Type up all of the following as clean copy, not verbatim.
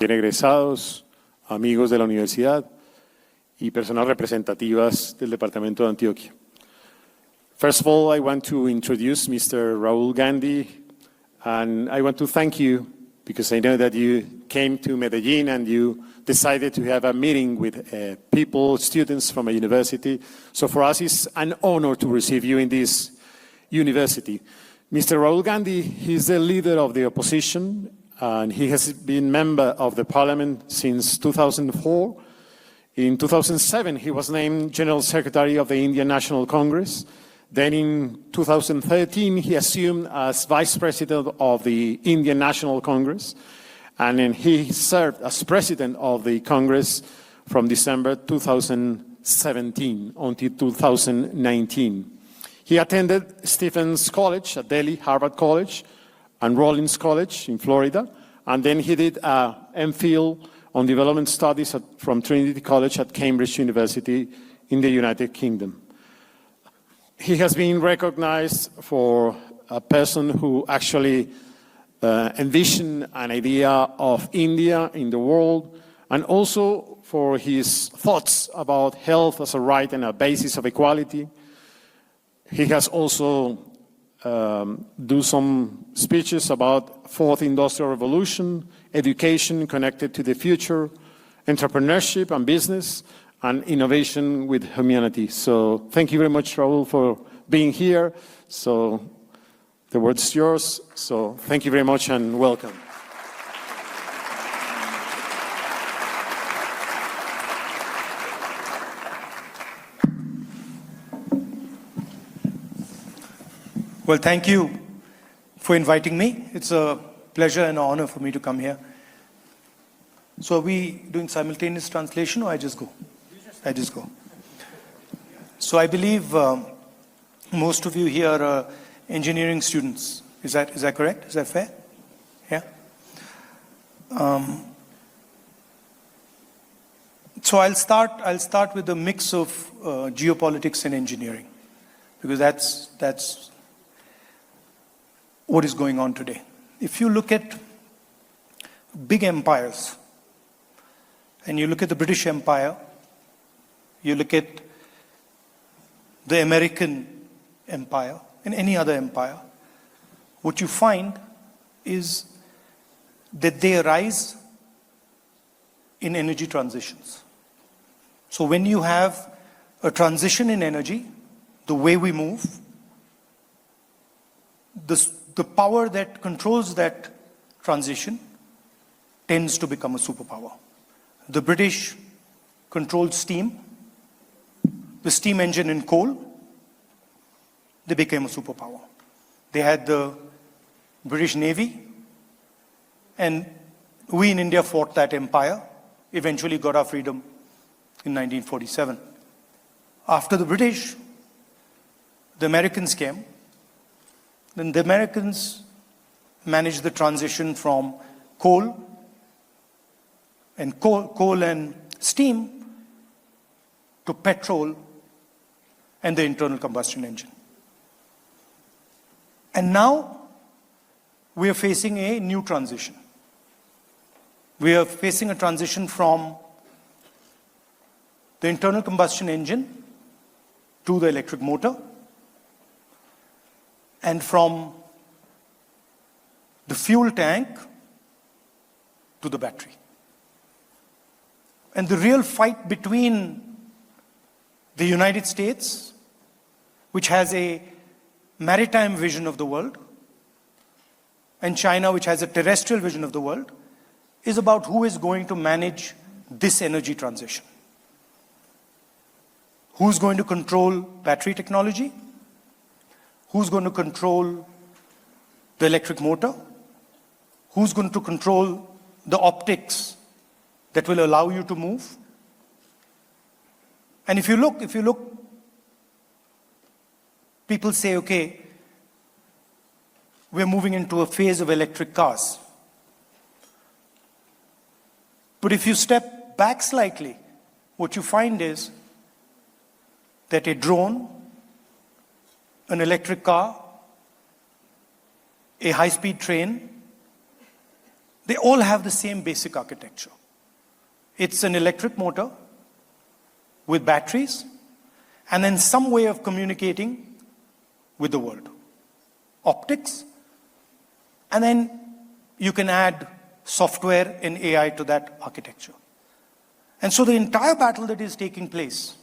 Bien egresados, amigos de la universidad y personas representativas del departamento de Antioquia. First of all, I want to introduce Mr. Rahul Gandhi, and I want to thank you because I know that you came to Medellin and you decided to have a meeting with people, students from a university. So for us, it's an honor to receive you in this university. Mr. Rahul Gandhi, he's the leader of the opposition, and he has been member of the parliament since 2004. In 2007, he was named General Secretary of the Indian National Congress. Then in 2013, he assumed as Vice President of the Indian National Congress. And then he served as President of the Congress from December 2017 until 2019. He attended Stephens College at Delhi, Harvard College, and Rollins College in Florida. And then he did a MPhil on Development Studies from Trinity College at Cambridge University in the United Kingdom. He has been recognized for a person who actually envisioned an idea of India in the world, and also for his thoughts about health as a right and a basis of equality. He has also do some speeches about Fourth Industrial Revolution, education connected to the future, entrepreneurship and business, and innovation with humanity. So thank you very much, Rahul, for being here. So the word is yours. So thank you very much and welcome. Well, thank you for inviting me. It's a pleasure and an honor for me to come here. So are we doing simultaneous translation or I just go? I just go. So I believe most of you here are engineering students. Is that correct? Is that fair? Yeah? So I'll start with a mix of geopolitics and engineering, because that's what is going on today. If you look at big empires, and you look at the British Empire, you look at the American Empire, and any other empire, what you find is that they arise in energy transitions. So when you have a transition in energy, the way we move, the power that controls that transition tends to become a superpower. The British controlled steam, the steam engine in coal, they became a superpower. They had the British Navy, and we in India fought that empire, eventually got our freedom in 1947. After the British, the Americans came. Then the Americans managed the transition from coal and steam to petrol and the internal combustion engine. And now we are facing a new transition. We are facing a transition from the internal combustion engine to the electric motor, and from the fuel tank to the battery. And the real fight between the United States, which has a maritime vision of the world, and China, which has a terrestrial vision of the world, is about who is going to manage this energy transition. Who's going to control battery technology? Who's going to control the electric motor? Who's going to control the optics that will allow you to move? And if you look, people say, okay, we're moving into a phase of electric cars. But if you step back slightly, what you find is that a drone, an electric car, a high-speed train, They all have the same basic architecture. It's an electric motor with batteries and then some way of communicating with the world. Optics, and then you can add software and AI to that architecture. And so the entire battle that is taking place,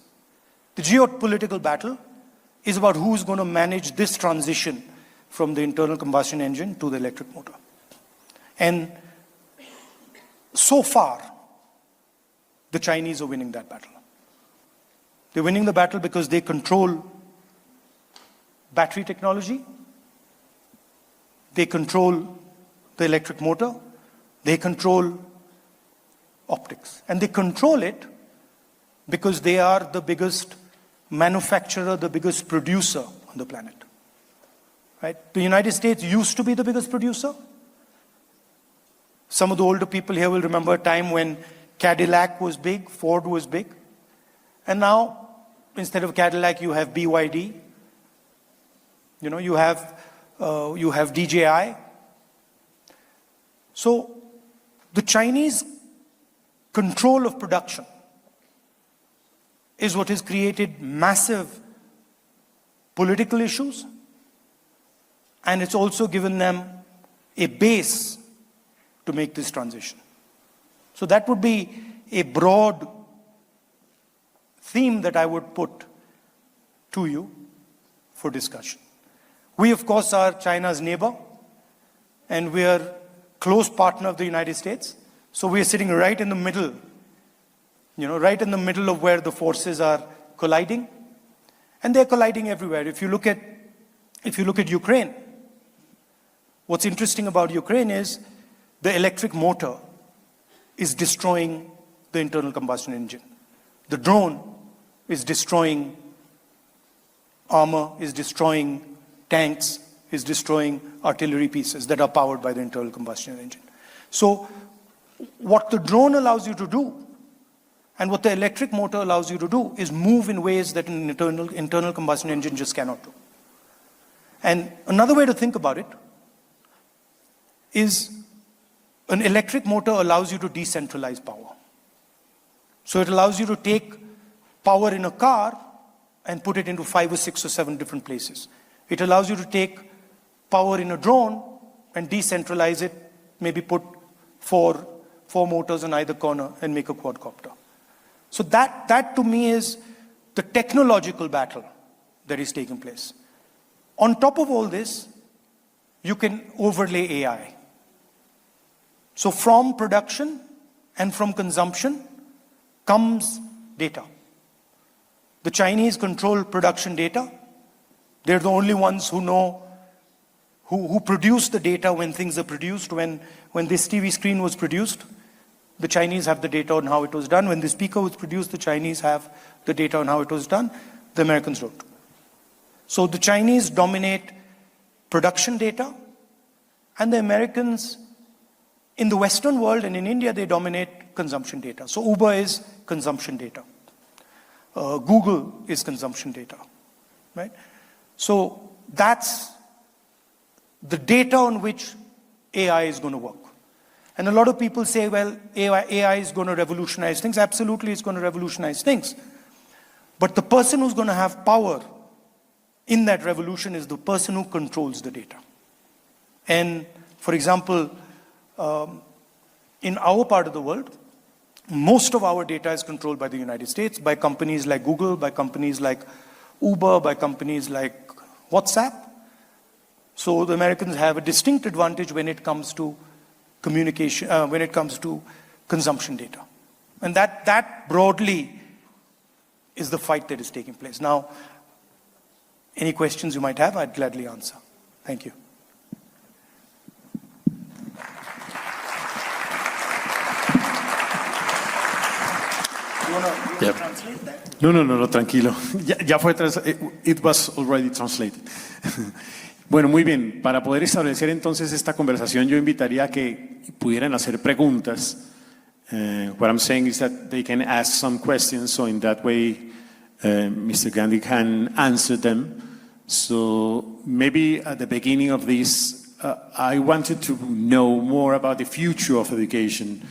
the geopolitical battle, is about who's going to manage this transition from the internal combustion engine to the electric motor. And so far, the Chinese are winning that battle. They're winning the battle because they control battery technology, they control the electric motor, they control optics. And they control it because they are the biggest manufacturer, the biggest producer on the planet. Right? The United States used to be the biggest producer. Some of the older people here will remember a time when Cadillac was big, Ford was big. And now, instead of Cadillac, you have BYD. You have DJI. So the Chinese control of production is what has created massive political issues, and it's also given them a base to make this transition. So that would be a broad theme that I would put to you for discussion. We, of course, are China's neighbor, and we are a close partner of the United States. So we are sitting right in the middle, right in the middle of where the forces are colliding. And they're colliding everywhere. If you look at Ukraine, what's interesting about Ukraine is the electric motor is destroying the internal combustion engine. The drone is destroying armor, is destroying tanks, is destroying artillery pieces that are powered by the internal combustion engine. So what the drone allows you to do and what the electric motor allows you to do is move in ways that an internal combustion engine just cannot do. And another way to think about it is an electric motor allows you to decentralize power. So it allows you to take power in a car and put it into 5 or 6 or 7 different places. It allows you to take power in a drone and decentralize it, maybe put four motors on either corner and make a quadcopter. So that to me is the technological battle that is taking place. On top of all this, you can overlay AI. So from production and from consumption comes data. The Chinese control production data. They're the only ones who know, who produce the data when things are produced. When this TV screen was produced, the Chinese have the data on how it was done. When the speaker was produced, the Chinese have the data on how it was done. The Americans don't. So the Chinese dominate production data, and the Americans in the Western world and in India, they dominate consumption data. So Uber is consumption data. Google is consumption data, right? So that's the data on which AI is going to work. And a lot of people say, well, AI is going to revolutionize things. Absolutely, it's going to revolutionize things. But the person who's going to have power in that revolution is the person who controls the data. And for example, in our part of the world, most of our data is controlled by the United States, by companies like Google, by companies like Uber, by companies like WhatsApp. So the Americans have a distinct advantage when it comes to communication, when it comes to consumption data. And that broadly is the fight that is taking place. Now, any questions you might have, I'd gladly answer. Thank you. You want to translate that? No, tranquilo. Ya fue, it was already translated. Bueno, muy bien. Para poder establecer entonces esta conversación, yo invitaría a que pudieran hacer preguntas. What I'm saying is that they can ask some questions, so in that way, Mr. Gandhi can answer them. So maybe at the beginning of this I wanted to know more about the future of education,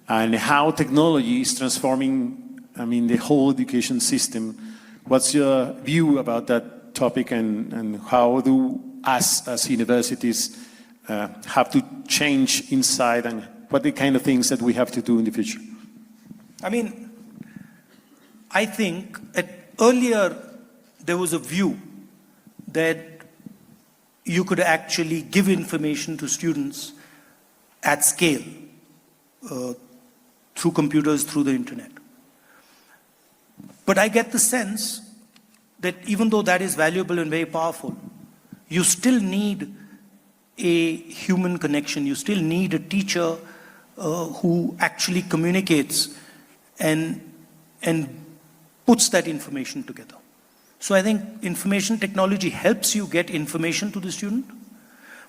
and how technology is transforming, the whole education system. What's your view about that topic, and how do us as universities have to change inside, and what the kind of things that we have to do in the future? I think that earlier there was a view that you could actually give information to students at scale through computers, through the internet. But I get the sense that even though that is valuable and very powerful, you still need a human connection. You still need a teacher who actually communicates and puts that information together. So I think information technology helps you get information to the student,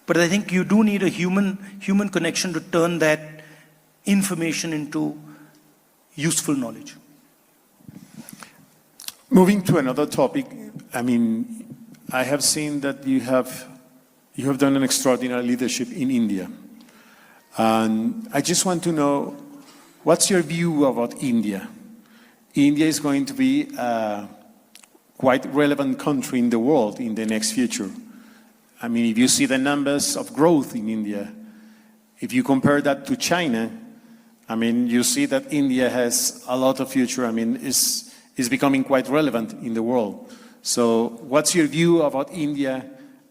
but I think you do need a human connection to turn that information into useful knowledge. Moving to another topic, I have seen that you have done an extraordinary leadership in India. And I just want to know, what's your view about India? India is going to be a quite relevant country in the world in the next future. If you see the numbers of growth in India, if you compare that to China, you see that India has a lot of future, is becoming quite relevant in the world. So what's your view about India,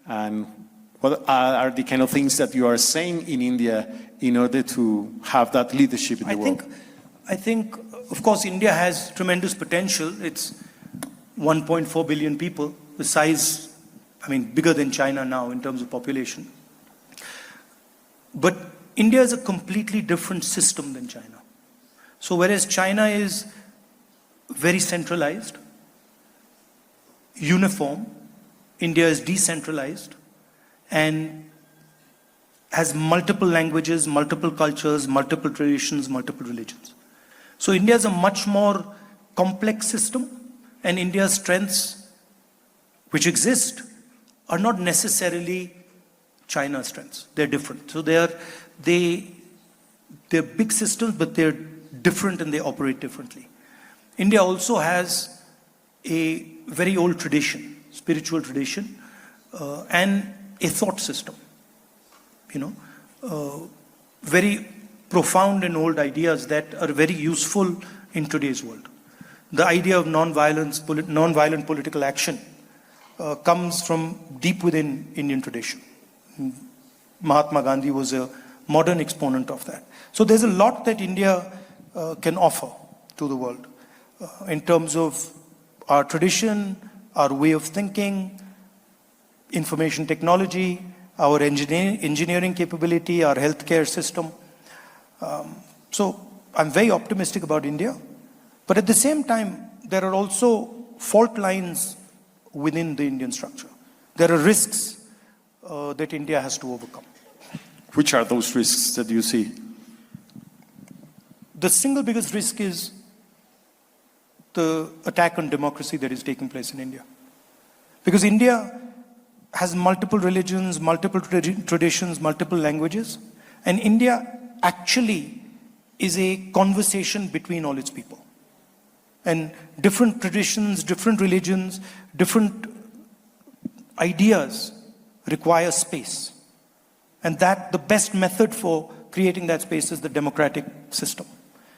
and what are the kind of things that you are saying in India in order to have that leadership in the world? I think, of course, India has tremendous potential. It's 1.4 billion people, the size, bigger than China now in terms of population. But India is a completely different system than China. So whereas China is very centralized, uniform, India is decentralized and has multiple languages, multiple cultures, multiple traditions, multiple religions. So India is a much more complex system, and India's strengths, which exist, are not necessarily China's strengths. They're different. So they're big systems, but they're different and they operate differently. India also has a very old tradition, spiritual tradition, and a thought system. Very profound and old ideas that are very useful in today's world. The idea of non-violent political action comes from deep within Indian tradition. Mahatma Gandhi was a modern exponent of that. So there's a lot that India can offer to the world in terms of our tradition, our way of thinking, information technology, our engineering capability, our healthcare system. So I'm very optimistic about India. But at the same time, there are also fault lines within the Indian structure. There are risks that India has to overcome. Which are those risks that you see? The single biggest risk is the attack on democracy that is taking place in India. Because India has multiple religions, multiple traditions, multiple languages, and India actually is a conversation between all its people. And different traditions, different religions, different ideas require space. And that the best method for creating that space is the democratic system.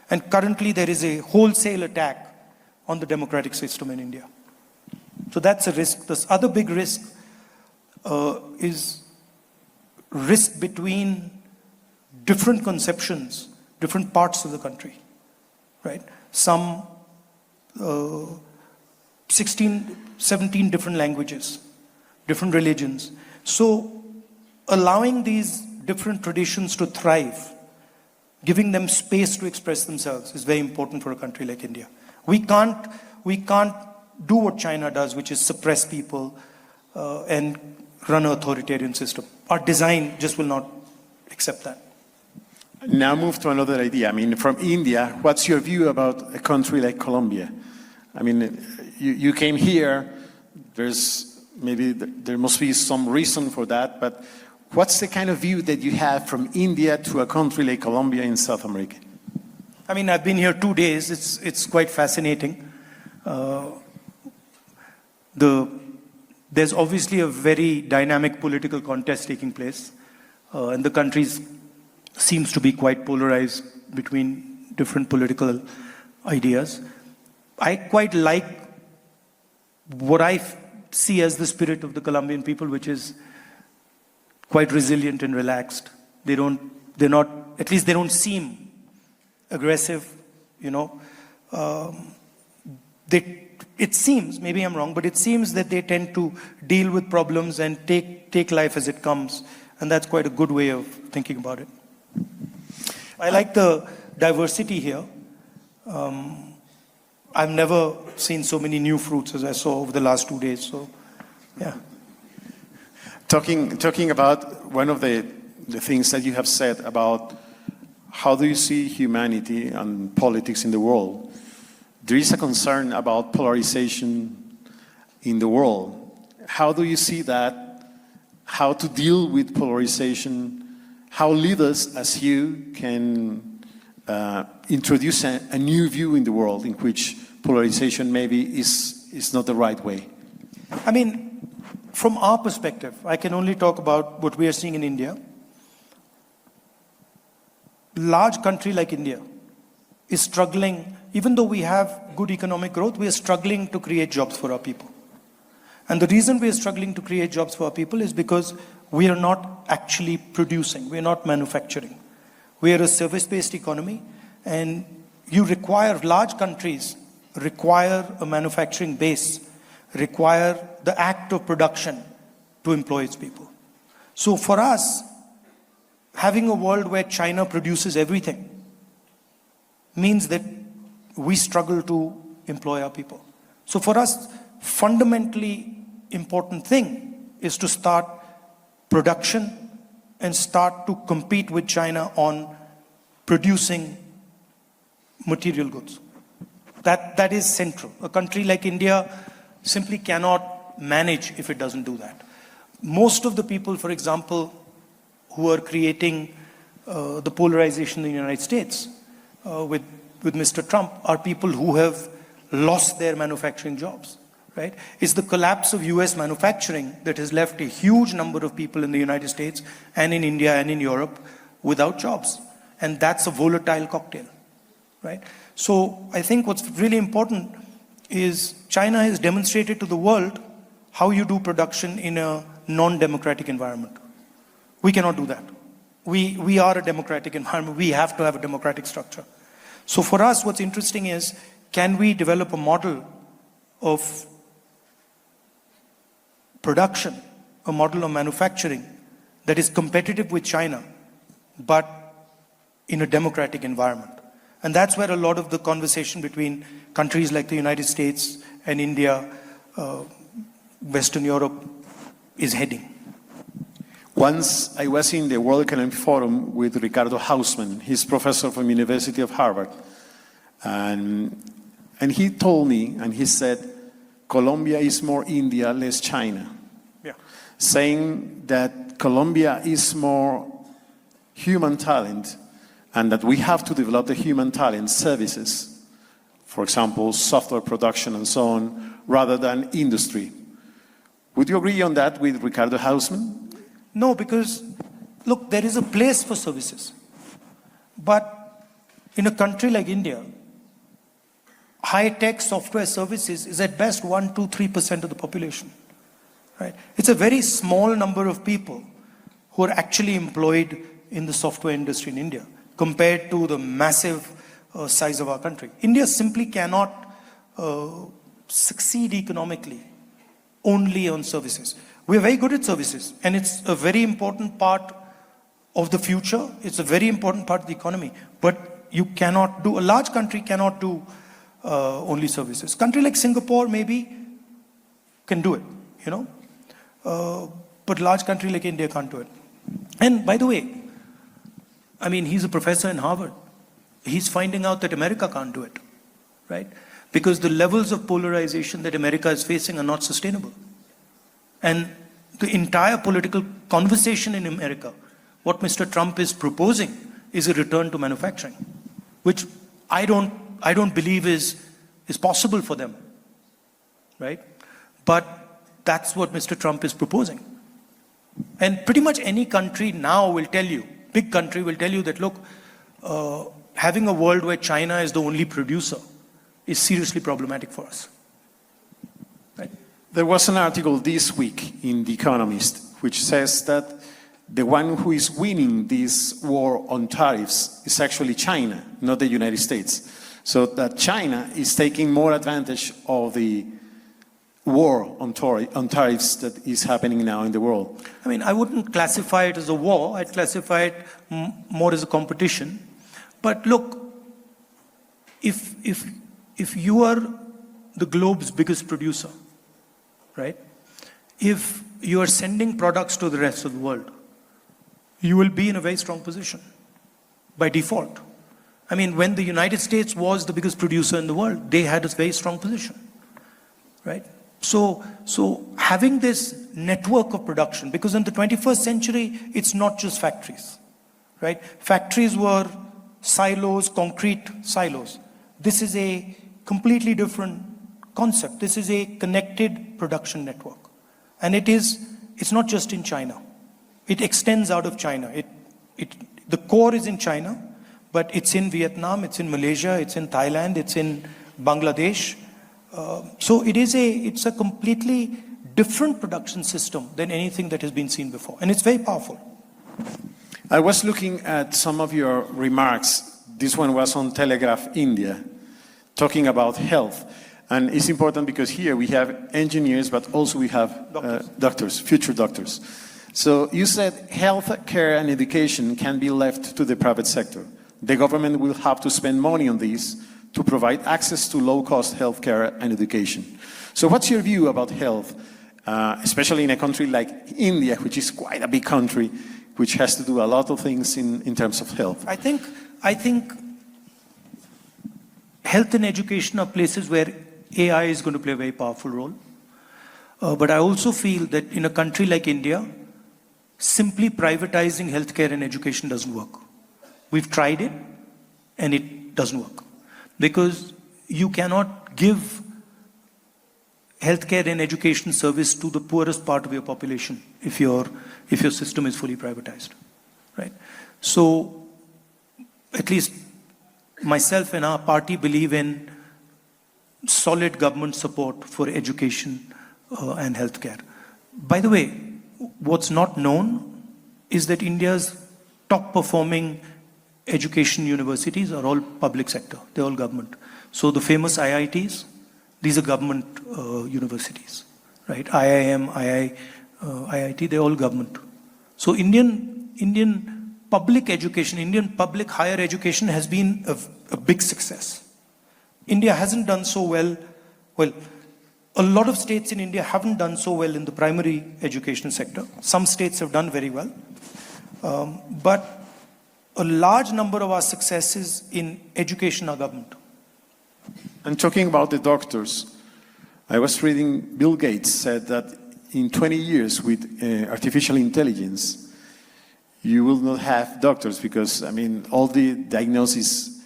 And currently there is a wholesale attack on the democratic system in India. So that's a risk. This other big risk is risk between different conceptions, different parts of the country, right? Some 16, 17 different languages, different religions. So allowing these different traditions to thrive, giving them space to express themselves is very important for a country like India. We can't do what China does, which is suppress people and run an authoritarian system. Our design just will not accept that. Now move to another idea. From India, what's your view about a country like Colombia? You came here, there's maybe there must be some reason for that, but what's the kind of view that you have from India to a country like Colombia in South America? I mean, I've been here 2 days. It's quite fascinating. There's obviously a very dynamic political contest taking place, and the country seems to be quite polarized between different political ideas. I quite like what I see as the spirit of the Colombian people, which is quite resilient and relaxed. At least they don't seem aggressive, you know. It seems, maybe I'm wrong, but it seems that they tend to deal with problems and take life as it comes. And that's quite a good way of thinking about it. I like the diversity here. I've never seen so many new fruits as I saw over the last 2 days. So, yeah. Talking about one of the things that you have said about how do you see humanity and politics in the world, there is a concern about polarization in the world. How do you see that? How to deal with polarization? How leaders as you can introduce a new view in the world in which polarization maybe is not the right way? I mean, from our perspective, I can only talk about what we are seeing in India. Large country like India is struggling, even though we have good economic growth, we are struggling to create jobs for our people. And the reason we are struggling to create jobs for our people is because we are not actually producing, we are not manufacturing. We are a service-based economy, and large countries require a manufacturing base, require the act of production to employ its people. So for us, having a world where China produces everything means that we struggle to employ our people. So for us, fundamentally important thing is to start production and start to compete with China on producing material goods. That is central. A country like India simply cannot manage if it doesn't do that. Most of the people, for example, who are creating the polarization in the United States with Mr. Trump are people who have lost their manufacturing jobs, right? It's the collapse of US manufacturing that has left a huge number of people in the United States and in India and in Europe without jobs. And that's a volatile cocktail, right? So I think what's really important is China has demonstrated to the world how you do production in a non-democratic environment. We cannot do that. We are a democratic environment. We have to have a democratic structure. So for us, what's interesting is, can we develop a model of production, a model of manufacturing that is competitive with China, but in a democratic environment? And that's where a lot of the conversation between countries like the United States and India, Western Europe, is heading. Once I was in the World Economic Forum with Ricardo Hausmann, he's professor from University of Harvard, and he told me, and he said, Colombia is more India, less China. Yeah. Saying that Colombia is more human talent, and that we have to develop the human talent services, for example, software production and so on, rather than industry. Would you agree on that with Ricardo Hausmann? No, because, look, there is a place for services. But in a country like India, high-tech software services is at best 1%, 2%, 3% of the population. Right? It's a very small number of people who are actually employed in the software industry in India compared to the massive size of our country. India simply cannot succeed economically only on services. We're very good at services, and it's a very important part of the future. It's a very important part of the economy. But you cannot do, a large country cannot do only services. Country like Singapore maybe can do it, you know. But large country like India can't do it. And by the way, I mean, he's a professor in Harvard. He's finding out that America can't do it, right? Because the levels of polarization that America is facing are not sustainable. And the entire political conversation in America, what Mr. Trump is proposing is a return to manufacturing, which I don't believe is possible for them, right? But that's what Mr. Trump is proposing. And pretty much any country now will tell you, big country will tell you that, look, having a world where China is the only producer is seriously problematic for us. Right? There was an article this week in The Economist which says that the one who is winning this war on tariffs is actually China, not the United States. So that China is taking more advantage of the war on tariffs that is happening now in the world. I mean, I wouldn't classify it as a war. I'd classify it more as a competition. But look, if you are the globe's biggest producer, right? If you are sending products to the rest of the world, you will be in a very strong position by default. I mean, when the United States was the biggest producer in the world, they had a very strong position, right? So having this network of production, because in the 21st century, it's not just factories, right? Factories were silos, concrete silos. This is a completely different concept. This is a connected production network. And it's not just in China. It extends out of China. The core is in China, but it's in Vietnam, it's in Malaysia, it's in Thailand, it's in Bangladesh. So it's a completely different production system than anything that has been seen before. And it's very powerful. I was looking at some of your remarks. This one was on Telegraph India, talking about health. And it's important because here we have engineers, but also we have doctors, future doctors. So you said health care and education can be left to the private sector. The government will have to spend money on this to provide access to low-cost health care and education. So what's your view about health, especially in a country like India, which is quite a big country, which has to do a lot of things in terms of health? I think health and education are places where AI is going to play a very powerful role. But I also feel that in a country like India, simply privatizing healthcare and education doesn't work. We've tried it, and it doesn't work. Because you cannot give healthcare and education service to the poorest part of your population if your system is fully privatized, right? So, at least myself and our party believe in solid government support for education and healthcare. By the way, what's not known is that India's top performing education universities are all public sector. They're all government. So the famous IITs, these are government universities, right? IIM, IIT, they're all government. So Indian public education, Indian public higher education has been a big success. India hasn't done so well. Well, a lot of states in India haven't done so well in the primary education sector. Some states have done very well. But a large number of our successes in education are government. And talking about the doctors, I was reading Bill Gates said that in 20 years with artificial intelligence, you will not have doctors because, I mean, all the diagnosis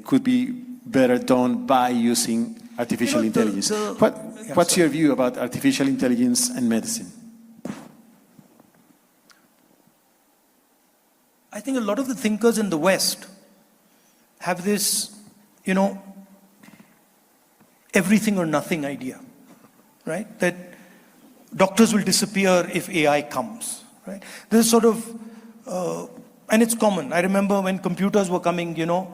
could be better done by using artificial intelligence. What's your view about artificial intelligence and medicine? I think a lot of the thinkers in the West have this, everything or nothing idea, right? That doctors will disappear if AI comes, right? This is sort of, and it's common. I remember when computers were coming, it'll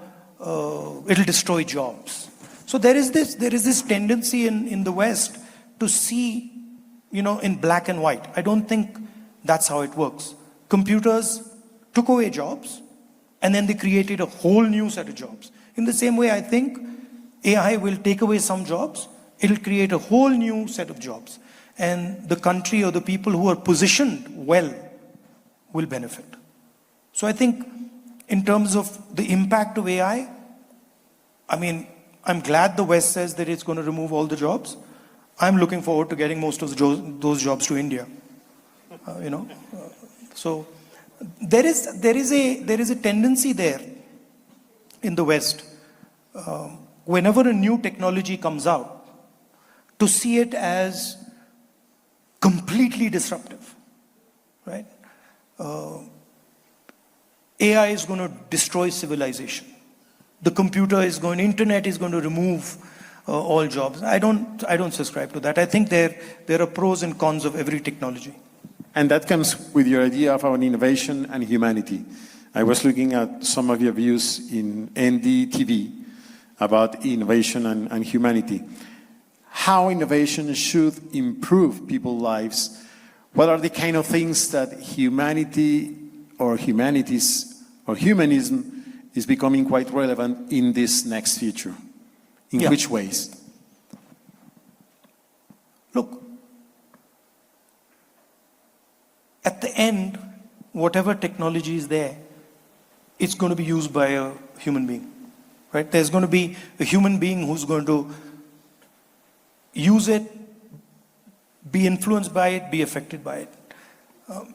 destroy jobs. So there is this tendency in the West to see, in black and white. I don't think that's how it works. Computers took away jobs, and then they created a whole new set of jobs. In the same way, I think AI will take away some jobs, it'll create a whole new set of jobs. And the country or the people who are positioned well will benefit. So I think in terms of the impact of AI, I mean, I'm glad the West says that it's going to remove all the jobs. I'm looking forward to getting most of those jobs to India. So there is a tendency there in the West, whenever a new technology comes out, to see it as completely disruptive, right? AI is going to destroy civilization. The internet is going to remove all jobs. I don't subscribe to that. I think there are pros and cons of every technology. And that comes with your idea of an innovation and humanity. I was looking at some of your views in NDTV about innovation and humanity. How innovation should improve people's lives? What are the kind of things that humanity or humanities or humanism is becoming quite relevant in this next future? In which ways? Look, at the end, whatever technology is there, it's going to be used by a human being, right? There's going to be a human being who's going to use it, be influenced by it, be affected by it.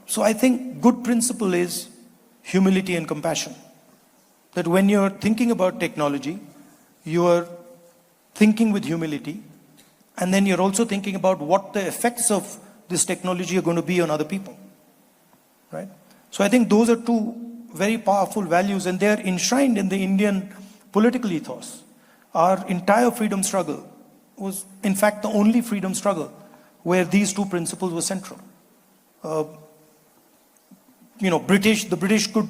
So I think good principle is humility and compassion. That when you're thinking about technology, you are thinking with humility, and then you're also thinking about what the effects of this technology are going to be on other people, right? So I think those are two very powerful values, and they're enshrined in the Indian political ethos. Our entire freedom struggle was, in fact, the only freedom struggle where these two principles were central. The British could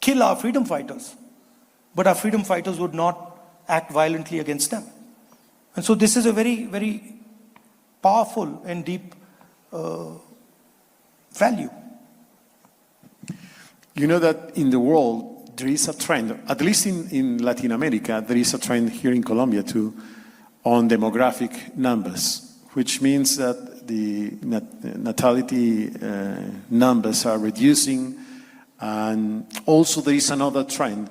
kill our freedom fighters, but our freedom fighters would not act violently against them. And so this is a very, very powerful and deep value. You know that in the world, there is a trend, at least in Latin America, there is a trend here in Colombia too, on demographic numbers, which means that the natality numbers are reducing. And also there is another trend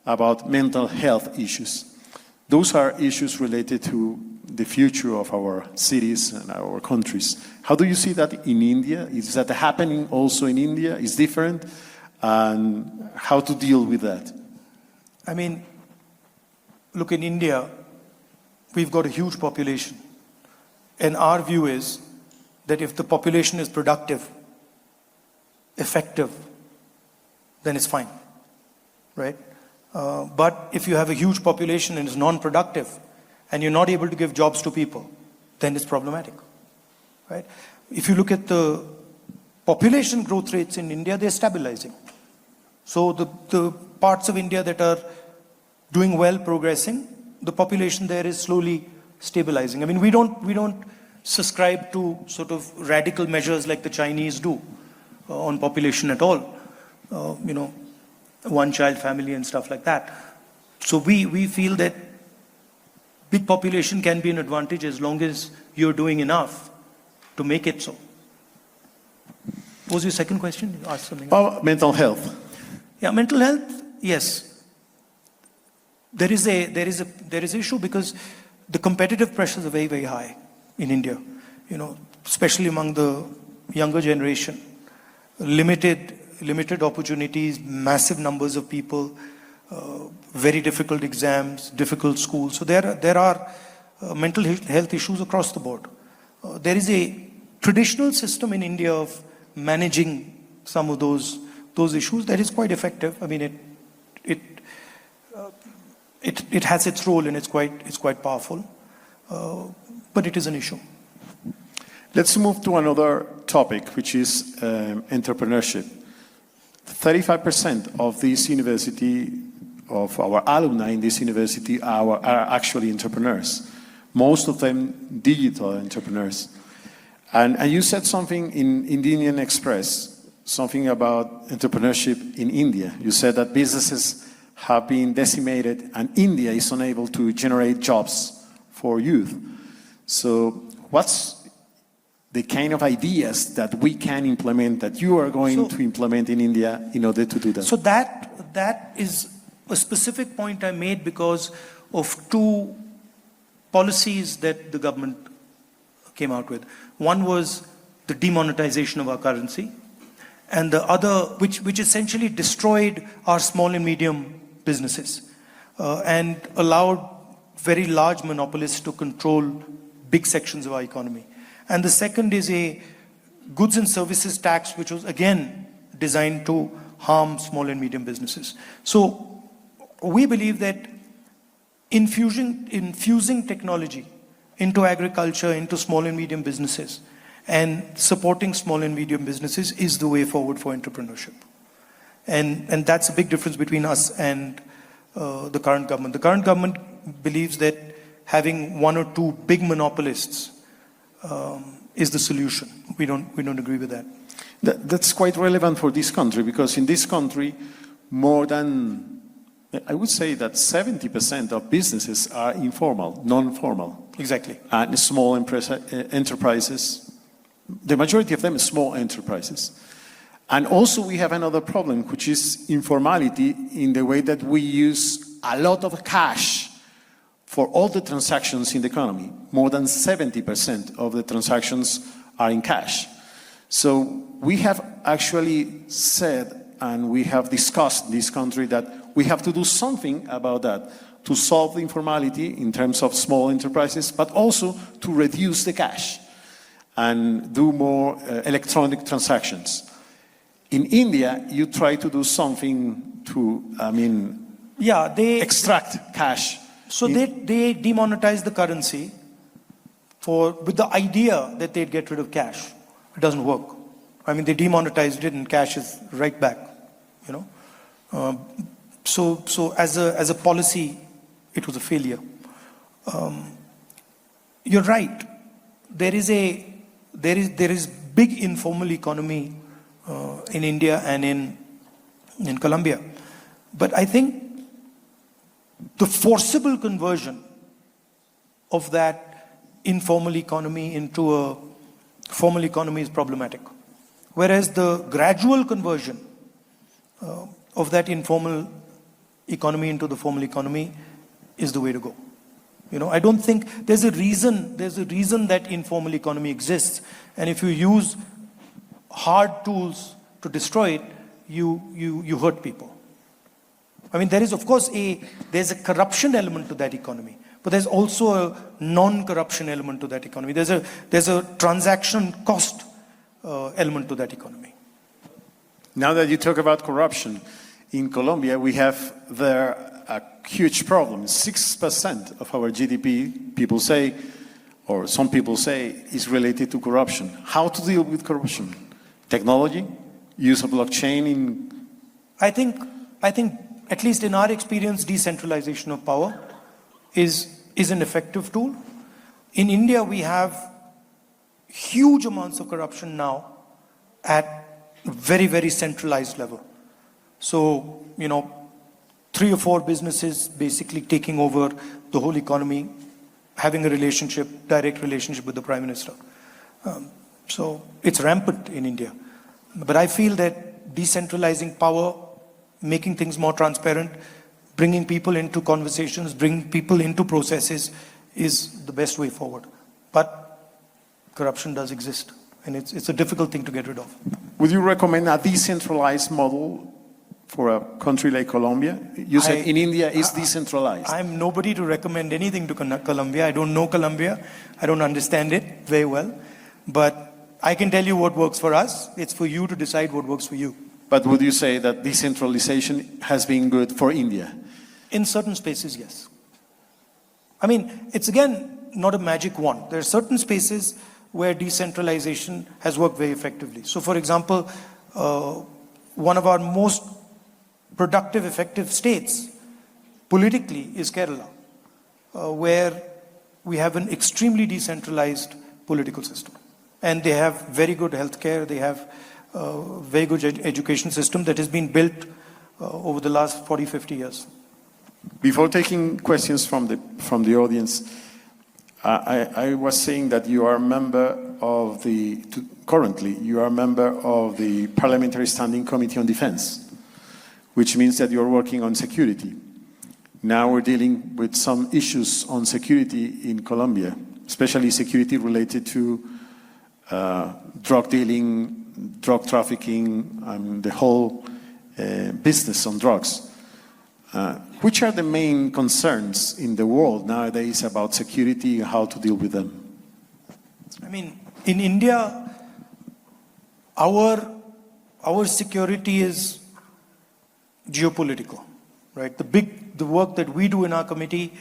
about mental health issues. Those are issues related to the future of our cities and our countries. How do you see that in India? Is that happening also in India? Is different? And how to deal with that? I mean, look, in India, we've got a huge population. And our view is that if the population is productive, effective, then it's fine, right? But if you have a huge population and it's non-productive, and you're not able to give jobs to people, then it's problematic, right? If you look at the population growth rates in India, they're stabilizing. So the parts of India that are doing well, progressing, the population there is slowly stabilizing. I mean, we don't subscribe to sort of radical measures like the Chinese do on population at all. One-child family and stuff like that. So we feel that big population can be an advantage as long as you're doing enough to make it so. What was your second question? You asked something else. Mental health. Yeah, mental health, yes. There is an issue because the competitive pressures are very, very high in India, especially among the younger generation. Limited opportunities, massive numbers of people, very difficult exams, difficult schools. So there are mental health issues across the board. There is a traditional system in India of managing some of those issues that is quite effective. I mean, it has its role and it's quite powerful, but it is an issue. Let's move to another topic, which is entrepreneurship. 35% of this university, of our alumni in this university are actually entrepreneurs. Most of them digital entrepreneurs. And you said something in Indian Express, something about entrepreneurship in India. You said that businesses have been decimated and India is unable to generate jobs for youth. So what's the kind of ideas that we can implement, that you are going to implement in India in order to do that? So that is a specific point I made because of two policies that the government came out with. One was the demonetization of our currency, and the other, which essentially destroyed our small and medium businesses and allowed very large monopolists to control big sections of our economy. And the second is a goods and services tax, which was again designed to harm small and medium businesses. So we believe that infusing technology into agriculture, into small and medium businesses, and supporting small and medium businesses is the way forward for entrepreneurship. And that's a big difference between us and the current government. The current government believes that having one or two big monopolists is the solution. We don't agree with that. That's quite relevant for this country, because in this country, more than, I would say that 70% of businesses are informal, non-formal. Exactly. And small enterprises, the majority of them are small enterprises. And also we have another problem, which is informality in the way that we use a lot of cash for all the transactions in the economy. More than 70% of the transactions are in cash. So we have actually said, and we have discussed in this country, that we have to do something about that to solve the informality in terms of small enterprises, but also to reduce the cash and do more electronic transactions. In India, you try to do something to, extract cash. So they demonetized the currency with the idea that they'd get rid of cash. It doesn't work. I mean, they demonetized it and cash is right back, you know. So as a policy, it was a failure. You're right. There is big informal economy in India and in Colombia. But I think the forcible conversion of that informal economy into a formal economy is problematic. Whereas the gradual conversion of that informal economy into the formal economy is the way to go. You know, I don't think there's a reason that informal economy exists. And if you use hard tools to destroy it, you hurt people. I mean, there is, of course, there's a corruption element to that economy, but there's also a non-corruption element to that economy. There's a transaction cost element to that economy. Now that you talk about corruption, in Colombia we have there a huge problem. 6% of our GDP, people say, or some people say, is related to corruption. How to deal with corruption? Technology? Use of blockchain in... I think, at least in our experience, decentralization of power is an effective tool. In India, we have huge amounts of corruption now at a very, very centralized level. So, you know, 3 or 4 businesses basically taking over the whole economy, having a direct relationship with the Prime Minister. So it's rampant in India. But I feel that decentralizing power, making things more transparent, bringing people into conversations, bringing people into processes is the best way forward. But corruption does exist, and it's a difficult thing to get rid of. Would you recommend a decentralized model for a country like Colombia? You said in India it's decentralized. I'm nobody to recommend anything to Colombia. I don't know Colombia. I don't understand it very well. But I can tell you what works for us. It's for you to decide what works for you. But would you say that decentralization has been good for India? In certain spaces, yes. I mean, it's again not a magic wand. There are certain spaces where decentralization has worked very effectively. So for example, one of our most productive, effective states politically is Kerala, where we have an extremely decentralized political system. And they have very good healthcare, they have a very good education system that has been built over the last 40, 50 years. Before taking questions from the audience, I was saying that you are a member of currently you are a member of the Parliamentary Standing Committee on Defense, which means that you're working on security. Now we're dealing with some issues on security in Colombia, especially security related to drug dealing, drug trafficking, and the whole business on drugs. Which are the main concerns in the world nowadays about security and how to deal with them? I mean, in India, our security is geopolitical, right? The work that we do in our committee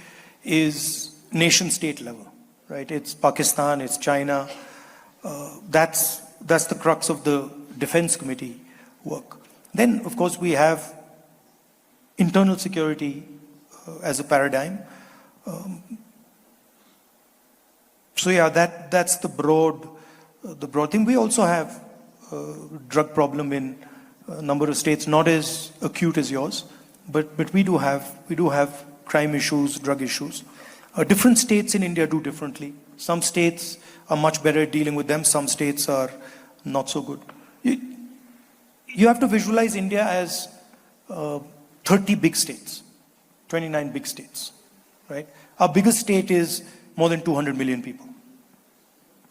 is nation-state level, right? It's Pakistan, it's China. That's the crux of the Defense Committee work. Then, of course, we have internal security as a paradigm. So yeah, that's the broad thing. We also have a drug problem in a number of states, not as acute as yours, but we do have crime issues, drug issues. Different states in India do differently. Some states are much better at dealing with them. Some states are not so good. You have to visualize India as 30 big states, 29 big states, right? Our biggest state is more than 200 million people,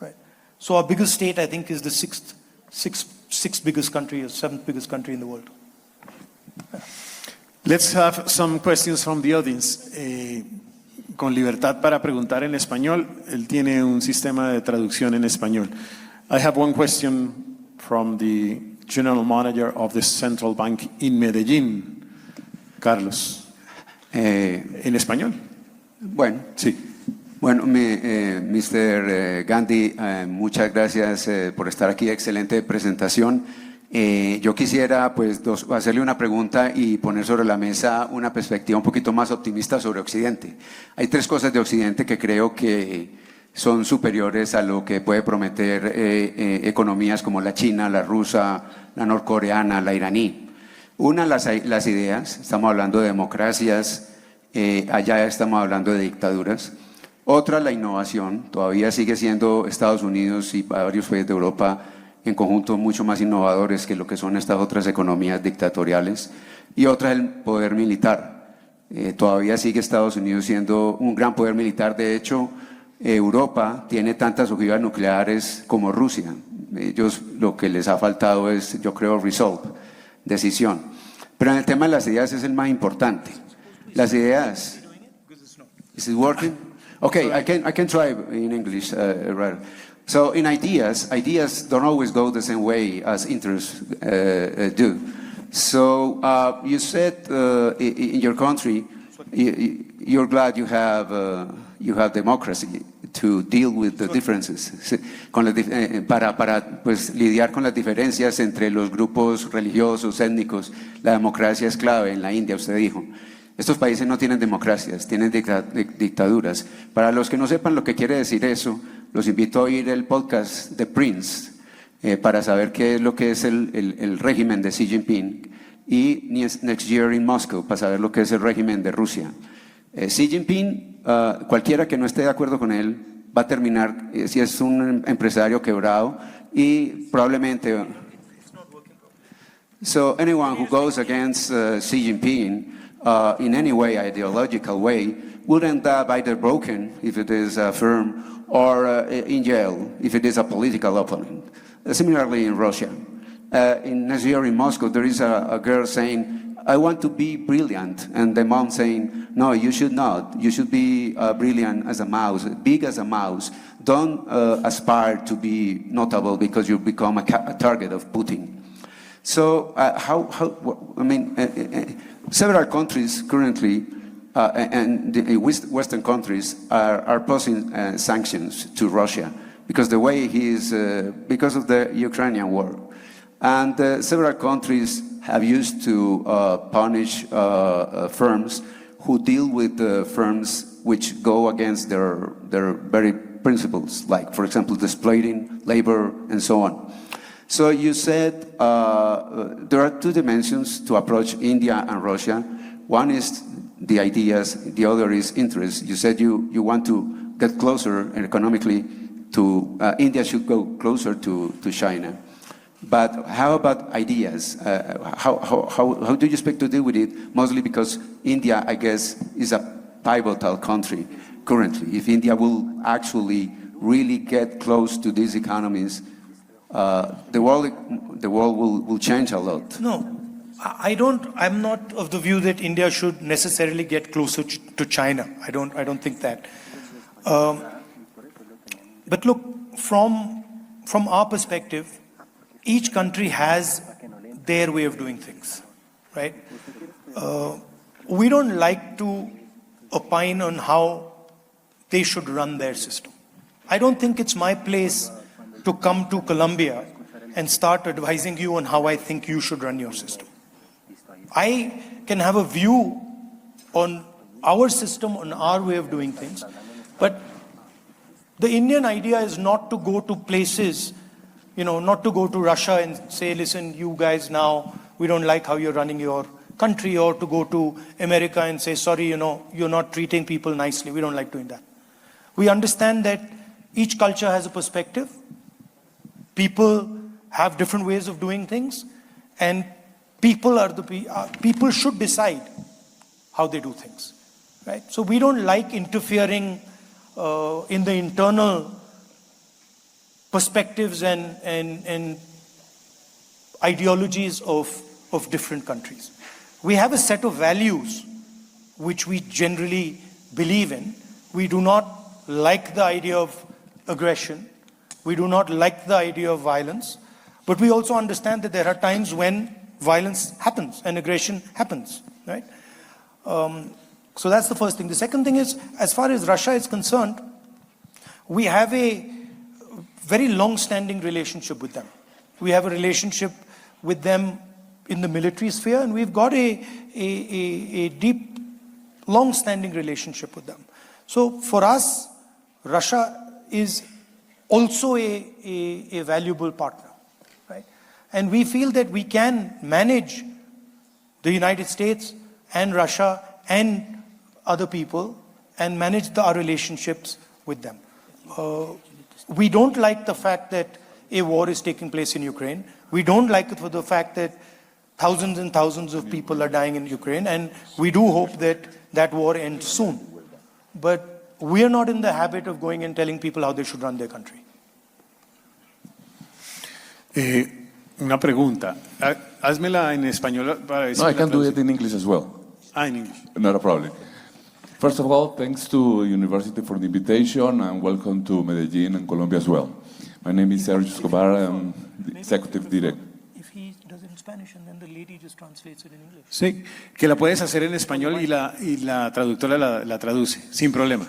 right? So our biggest state, I think, is the sixth biggest country or seventh biggest country in the world. Yeah. Let's have some questions from the audience. Con libertad para preguntar en español. Él tiene un sistema de traducción en español. I have one question from the General Manager of the Central Bank in Medellín, Carlos. ¿En español? Bueno, sí. Bueno, Mr. Gandhi, muchas gracias por estar aquí. Excelente presentación. Yo quisiera pues hacerle una pregunta y poner sobre la mesa una perspectiva un poquito más optimista sobre Occidente. Hay tres cosas de Occidente que creo que son superiores a lo que puede prometer economías como la china, la rusa, la norcoreana, la iraní. Una, las ideas, estamos hablando de democracias, allá estamos hablando de dictaduras. Otra, la innovación, todavía sigue siendo Estados Unidos y varios países de Europa en conjunto mucho más innovadores que lo que son estas otras economías dictatoriales. Y otra, el poder militar. Todavía sigue Estados Unidos siendo un gran poder militar. De hecho, Europa tiene tantas ojivas nucleares como Rusia. Ellos lo que les ha faltado es, yo creo, resolve, decisión. Pero en el tema de las ideas es el más importante. Las ideas. Is it working? Okay, I can try in English, rather. So in ideas don't always go the same way as interests do. So you said in your country you're glad you have democracy to deal with the differences, para pues lidiar con las diferencias entre los grupos religiosos, étnicos. La democracia es clave en la India, usted dijo. Estos países no tienen democracias, tienen dictaduras. Para los que no sepan lo que quiere decir eso, los invito a oír el podcast de Prince para saber qué es lo que es el régimen de Xi Jinping, y Next Year in Moscow para saber lo que es el régimen de Rusia. Xi Jinping, cualquiera que no esté de acuerdo con él, va a terminar, si es un empresario quebrado, y probablemente... So anyone who goes against Xi Jinping in any way, ideological way, would end up either broken, if it is a firm, or in jail, if it is a political opponent. Similarly in Russia. In Next Year in Moscow, there is a girl saying, I want to be brilliant, and the mom saying, no, you should not. You should be brilliant as a mouse, big as a mouse. Don't aspire to be notable because you become a target of Putin. So several countries currently, and the Western countries are posing sanctions to Russia because the way he is, because of the Ukrainian war. And several countries have used to punish firms who deal with firms which go against their very principles, like, for example, exploiting labor and so on. So you said there are two dimensions to approach India and Russia. One is the ideas, the other is interest. You said you want to get closer economically to, India should go closer to China. But how about ideas? How do you expect to deal with it? Mostly because India, I guess, is a pivotal country currently. If India will actually really get close to these economies, the world will change a lot. No, I'm not of the view that India should necessarily get closer to China. I don't think that. But look, from our perspective, each country has their way of doing things, right? We don't like to opine on how they should run their system. I don't think it's my place to come to Colombia and start advising you on how I think you should run your system. I can have a view on our system, on our way of doing things, but the Indian idea is not to go to places, not to go to Russia and say, listen, you guys now, we don't like how you're running your country, or to go to America and say, sorry, you're not treating people nicely. We don't like doing that. We understand that each culture has a perspective. People have different ways of doing things, and people should decide how they do things, right? So we don't like interfering in the internal perspectives and ideologies of different countries. We have a set of values which we generally believe in. We do not like the idea of aggression. We do not like the idea of violence. But we also understand that there are times when violence happens and aggression happens, right? So that's the first thing. The second thing is, as far as Russia is concerned, we have a very long-standing relationship with them. We have a relationship with them in the military sphere, and we've got a deep, long-standing relationship with them. So for us, Russia is also a valuable partner, right? And we feel that we can manage the United States and Russia and other people and manage our relationships with them. We don't like the fact that a war is taking place in Ukraine. We don't like it for the fact that thousands and thousands of people are dying in Ukraine, and we do hope that that war ends soon. But we are not in the habit of going and telling people how they should run their country. Una pregunta. Házmela en español para ver si No, I la can do traduce. it in English as well. In English. Not a problem. First of all, thanks to University for the invitation, and welcome to Medellin and Colombia as well. My name is Sergio Escobar. I'm the Executive Director. If he does it in Spanish and then the lady just translates it in English. Sí, que la puedes hacer en español y la traductora la traduce, sin problema.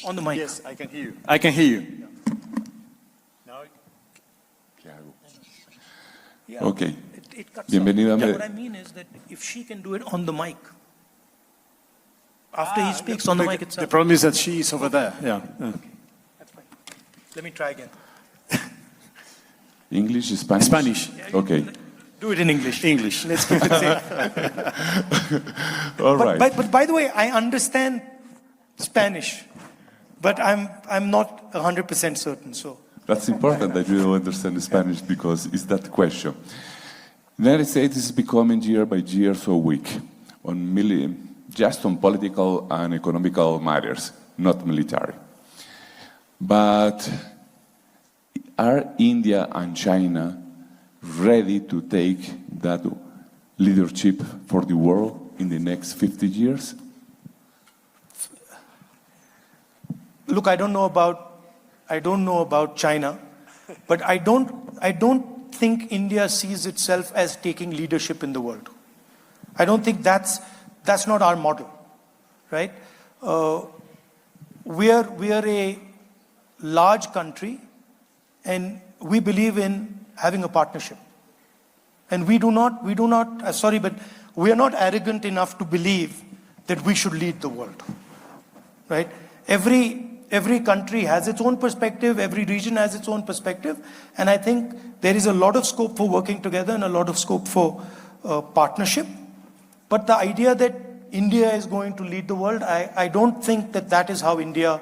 On the mic. Yes, I can hear you. I can hear you. Yeah. Okay. It cuts Bienvenido off. a Yeah, Med- what I mean is that if she can do it on the mic, after he speaks on the mic The itself. problem is that she is over there. Yeah. That's fine. Let me try again. English, Spanish? Spanish. Okay. Do it in English. English. Let's keep it safe. All right. But by the way, I understand Spanish, but I'm not 100% certain. So That's important that you understand Spanish, because it's that question. The United States is becoming year by year so weak just on political and economical matters, not military. But are India and China ready to take that leadership for the world in the next 50 years? look, I don't know about China, but I don't think India sees itself as taking leadership in the world. I don't think that's not our model, right? We are a large country, and we believe in having a partnership. And we are not arrogant enough to believe that we should lead the world, right? Every country has its own perspective, every region has its own perspective, and I think there is a lot of scope for working together and a lot of scope for partnership. But the idea that India is going to lead the world, I don't think that is how India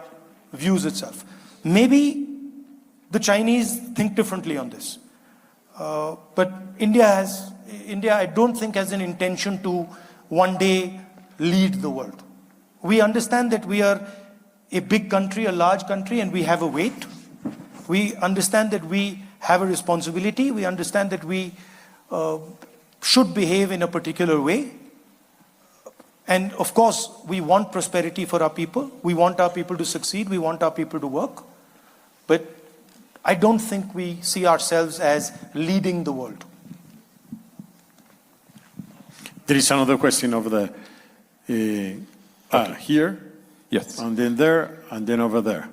views itself. Maybe the Chinese think differently on this. But India, I don't think, has an intention to one day lead the world. We understand that we are a big country, a large country, and we have a weight. We understand that we have a responsibility. We understand that we should behave in a particular way. And of course, we want prosperity for our people. We want our people to succeed. We want our people to work. But I don't think we see ourselves as leading the world. There is another question over there. Here, Yes. and then there, and then over there.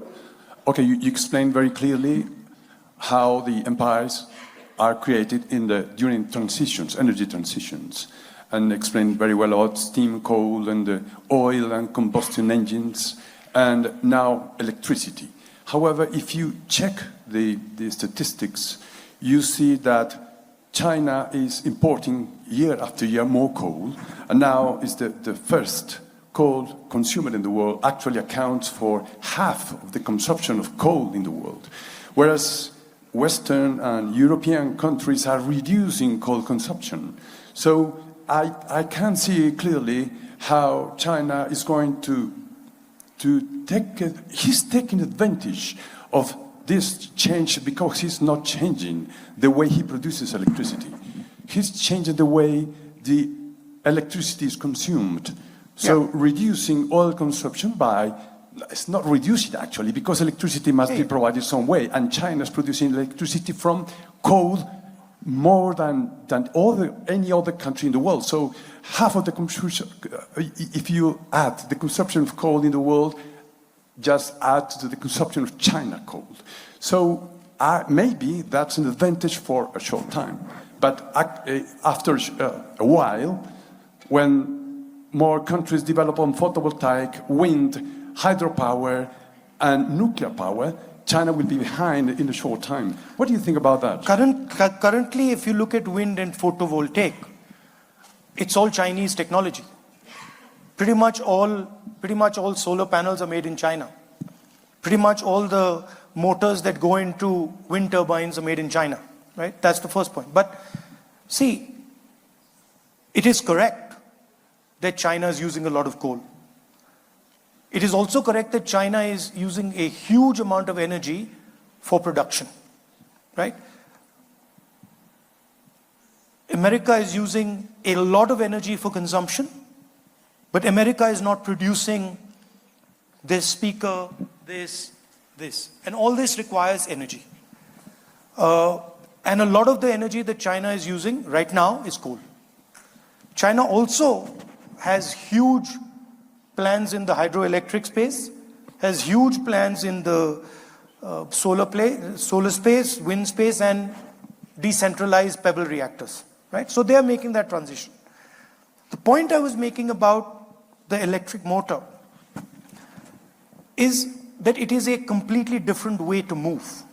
Okay, you explained very clearly how the empires are created during transitions, energy transitions, and explained very well about steam, coal, and oil and combustion engines, and now electricity. However, if you check the statistics, you see that China is importing year after year more coal, and now is the first coal consumer in the world, actually accounts for half of the consumption of coal in the world. Whereas Western and European countries are reducing coal consumption. So I can see clearly how China is going to he's taking advantage of this change because he's not changing the way he produces electricity. He's changing the way the electricity is consumed. So reducing oil consumption it's not reducing actually, because electricity must be provided some way, and China is producing electricity from coal more than any other country in the world. So half of the consumption, if you add the consumption of coal in the world, just add to the consumption of China coal. So maybe that's an advantage for a short time. But after a while, when more countries develop on photovoltaic, wind, hydropower, and nuclear power, China will be behind in a short time. What do you think about that? Currently, if you look at wind and photovoltaic, it's all Chinese technology. Pretty much all solar panels are made in China. Pretty much all the motors that go into wind turbines are made in China, right? That's the first point. But see, it is correct that China is using a lot of coal. It is also correct that China is using a huge amount of energy for production, right? America is using a lot of energy for consumption, but America is not producing this speaker, this. And all this requires energy. And a lot of the energy that China is using right now is coal. China also has huge plans in the hydroelectric space, has huge plans in the solar space, wind space, and decentralized pebble reactors, right? So they are making that transition. The point I was making about the electric motor is that it is a completely different way to move,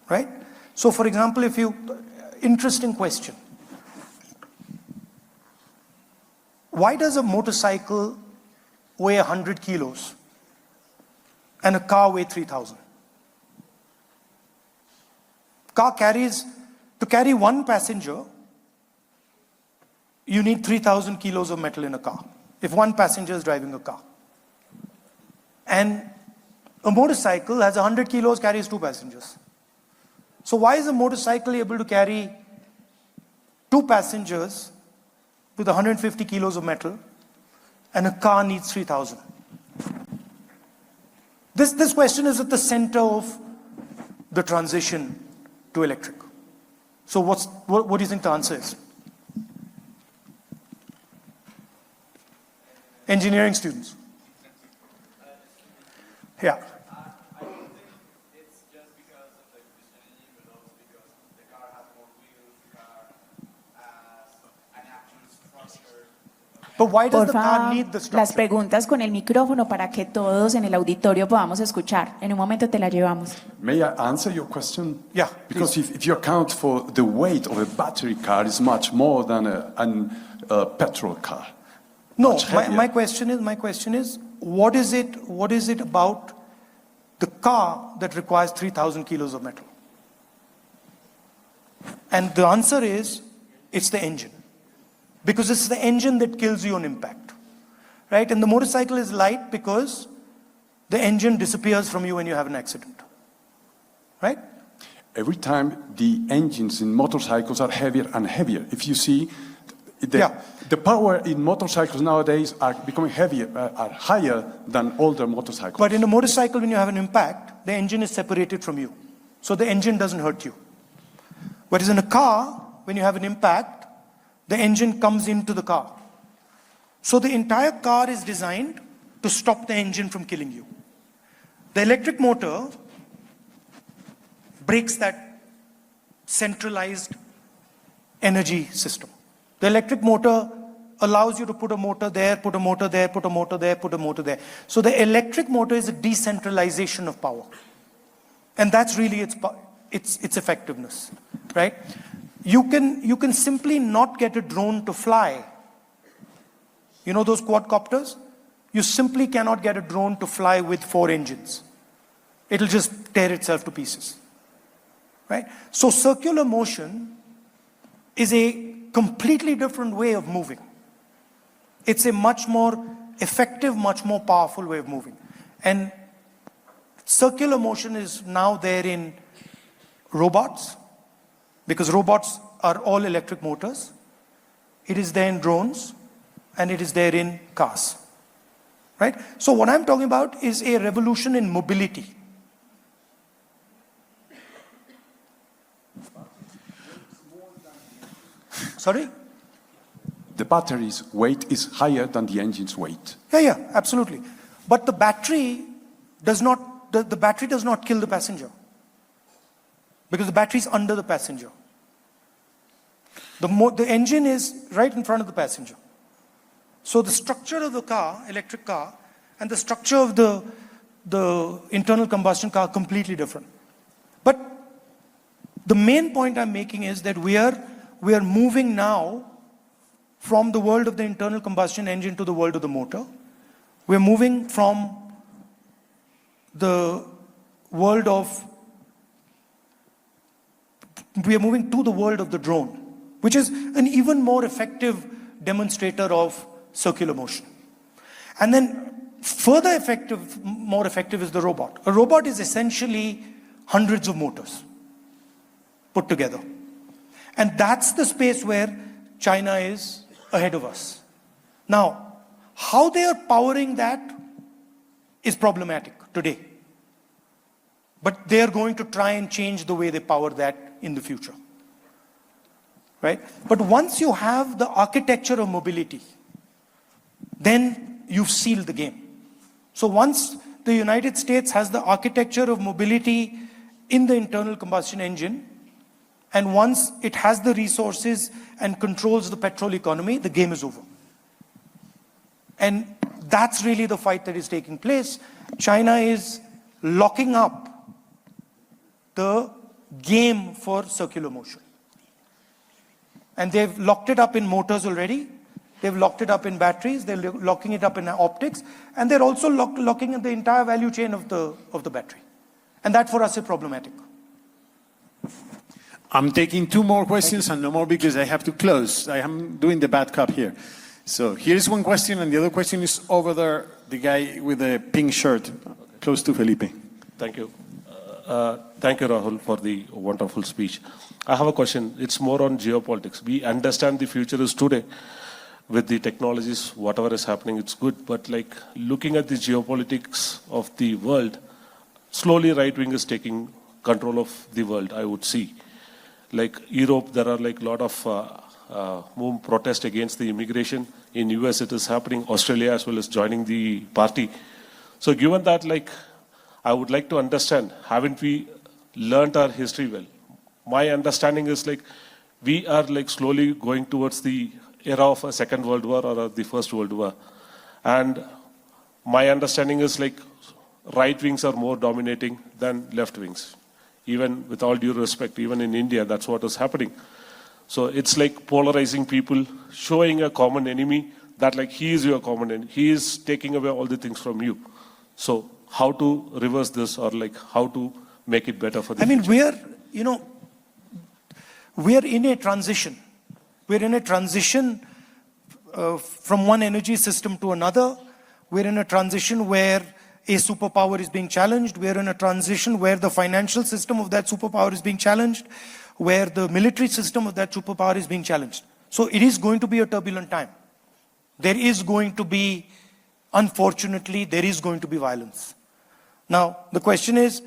right? So for example, interesting question. Why does a motorcycle weigh 100 kilos and a car weigh 3,000? To carry one passenger, you need 3,000 kilos of metal in a car, if one passenger is driving a car. And a motorcycle has 100 kilos, carries two passengers. So why is a motorcycle able to carry two passengers with 150 kilos of metal, and a car needs 3,000? This question is at the center of the transition to electric. So what do you think the answer is? Engineering students. Yeah. I don't think it's just because of the efficiency, but also because the car has more wheels, the car has an actual structure. But why does the Porfa, car need the las structure? preguntas con el micrófono para que todos en el auditorio podamos escuchar. En un momento te la llevamos. May I answer your question? Yeah, Because if you account for the weight of a battery car is much more than a petrol car. No, Much heavier. my question is, what is it about the car that requires 3,000 kilos of metal? And the answer is, it's the engine. Because it's the engine that kills you on impact, right? And the motorcycle is light because the engine disappears from you when you have an accident, right? Every time the engines in motorcycles are heavier and heavier. If you see, the power in motorcycles nowadays are becoming heavier, are higher than older motorcycles. But in a motorcycle, when you have an impact, the engine is separated from you. So the engine doesn't hurt you. Whereas in a car, when you have an impact, the engine comes into the car. So the entire car is designed to stop the engine from killing you. The electric motor breaks that centralized energy system. The electric motor allows you to put a motor there, put a motor there, put a motor there, put a motor there. So the electric motor is a decentralization of power. And that's really its effectiveness, right? You can simply not get a drone to fly. You know those quadcopters? You simply cannot get a drone to fly with 4 engines. It'll just tear itself to pieces, right? So circular motion is a completely different way of moving. It's a much more effective, much more powerful way of moving. And circular motion is now there in robots, because robots are all electric motors. It is there in drones, and it is there in cars, right? So what I'm talking about is a revolution in mobility. Sorry? The battery's weight is higher than the engine's weight. Yeah, absolutely. But the battery does not, the battery does not kill the passenger, because the battery is under the passenger. The engine is right in front of the passenger. So the structure of the car, electric car, and the structure of the internal combustion car are completely different. But the main point I'm making is that we are moving now from the world of the internal combustion engine to the world of the motor. We're moving from the world of, we are moving to the world of the drone, which is an even more effective demonstrator of circular motion. And then further effective, more effective is the robot. A robot is essentially hundreds of motors put together. And that's the space where China is ahead of us. Now, how they are powering that is problematic today. But they are going to try and change the way they power that in the future, right? But once you have the architecture of mobility, then you've sealed the game. So once the United States has the architecture of mobility in the internal combustion engine, and once it has the resources and controls the petrol economy, the game is over. And that's really the fight that is taking place. China is locking up the game for circular motion. And they've locked it up in motors already. They've locked it up in batteries. They're locking it up in optics. And they're also locking in the entire value chain of the battery. And that for us is problematic. I'm taking 2 more questions and no more because I have to close. I am doing the bad cop here. So here's one question, and the other question is over there, the guy with the pink shirt, close to Felipe. Thank you. Thank you, Rahul, for the wonderful speech. I have a question. It's more on geopolitics. We understand the future is today. With the technologies, whatever is happening, it's good. But like looking at the geopolitics of the world, slowly right wing is taking control of the world, I would see. Like Europe, there are like a lot of protest against the immigration. In US, it is happening. Australia as well is joining the party. So given that, like, I would like to understand, haven't we learned our history well? My understanding is like, we are like slowly going towards the era of a Second World War or the First World War. And my understanding is like, right wings are more dominating than left wings. Even with all due respect, even in India, that's what is happening. So it's like polarizing people, showing a common enemy that like he is your common enemy. He is taking away all the things from you. So how to reverse this, or like how to make it better for the future? We are in a transition. We're in a transition from one energy system to another. We're in a transition where a superpower is being challenged. We're in a transition where the financial system of that superpower is being challenged, where the military system of that superpower is being challenged. So it is going to be a turbulent time. There is going to be, unfortunately, there is going to be violence. Now, the question is,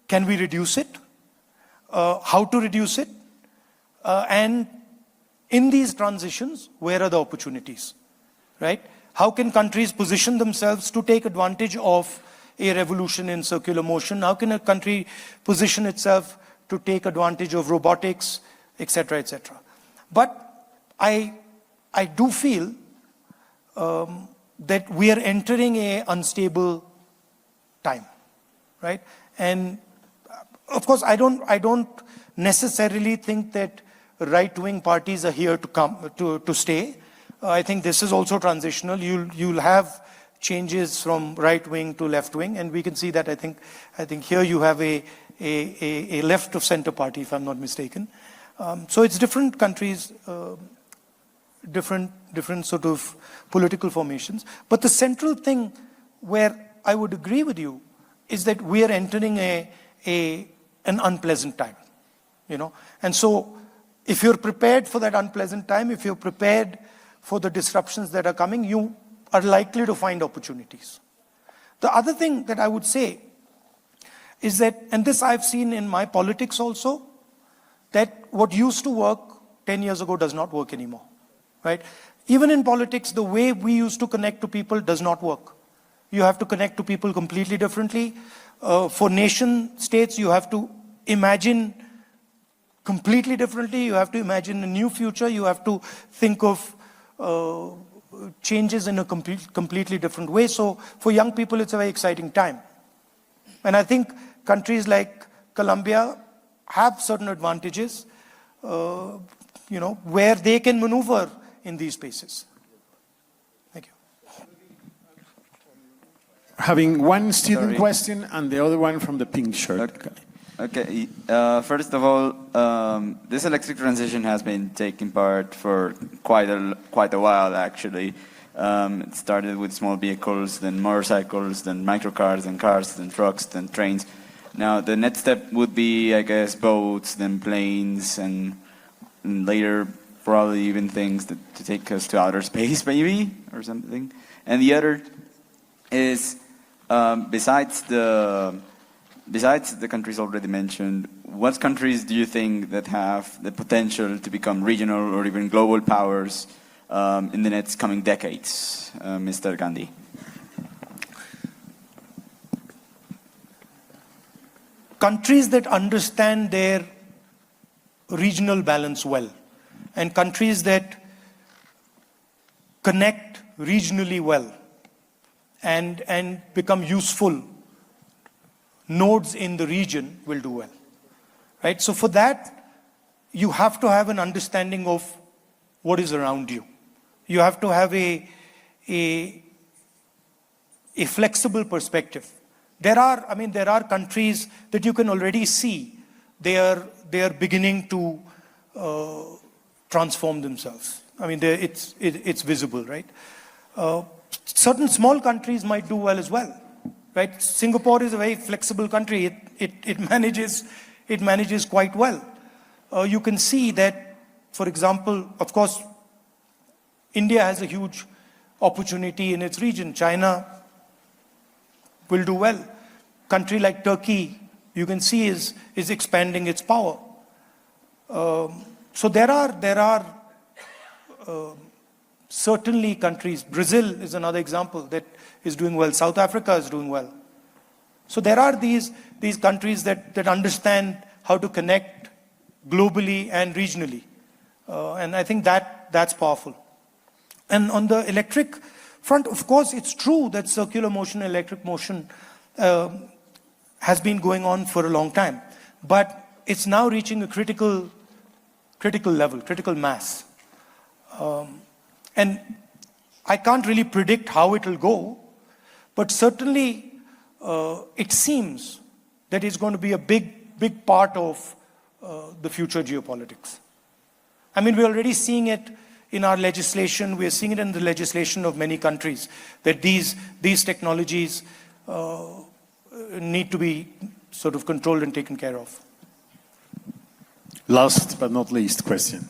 can we reduce it? How to reduce it? And in these transitions, where are the opportunities, right? How can countries position themselves to take advantage of a revolution in circular motion? How can a country position itself to take advantage of robotics, etc., etc.? But I do feel that we are entering an unstable time, right? And of course, I don't necessarily think that right-wing parties are here to come to stay. I think this is also transitional. You'll have changes from right-wing to left-wing, and we can see that. I think here you have a left of center party, if I'm not mistaken. So it's different countries, different sort of political formations. But the central thing where I would agree with you is that we are entering an unpleasant time, you know. And so if you're prepared for that unpleasant time, if you're prepared for the disruptions that are coming, you are likely to find opportunities. The other thing that I would say is that, and this I've seen in my politics also, that what used to work 10 years ago does not work anymore, right? Even in politics, the way we used to connect to people does not work. You have to connect to people completely differently. For nation states, you have to imagine completely differently. You have to imagine a new future. You have to think of changes in a completely different way. So for young people, it's a very exciting time. And I think countries like Colombia have certain advantages, where they can maneuver in these spaces. Thank you. Having one student question and the other one from the pink shirt. Okay. First of all, this electric transition has been taking part for quite a while, actually. It started with small vehicles, then motorcycles, then microcars, then cars, then trucks, then trains. Now, the next step would be, I guess, boats, then planes, and later probably even things to take us to outer space, maybe, or something. And the other is, besides the countries already mentioned, what countries do you think that have the potential to become regional or even global powers in the next coming decades, Mr. Gandhi? Countries that understand their regional balance well, and countries that connect regionally well and become useful nodes in the region will do well, right? So for that, you have to have an understanding of what is around you. You have to have a flexible perspective. There are countries that you can already see they are beginning to transform themselves. I mean, it's visible, right? Certain small countries might do well as well, right? Singapore is a very flexible country. It manages quite well. You can see that, for example, of course, India has a huge opportunity in its region. China will do well. Country like Turkey, you can see is expanding its power. So there are certainly countries. Brazil is another example that is doing well. South Africa is doing well. So there are these countries that understand how to connect globally and regionally. And I think that's powerful. And on the electric front, of course, it's true that circular motion, electric motion has been going on for a long time. But it's now reaching a critical level, critical mass. And I can't really predict how it will go, but certainly it seems that it's going to be a big part of the future geopolitics. I mean, we're already seeing it in our legislation, we are seeing it in the legislation of many countries, that these technologies need to be sort of controlled and taken care of. Last but not least question.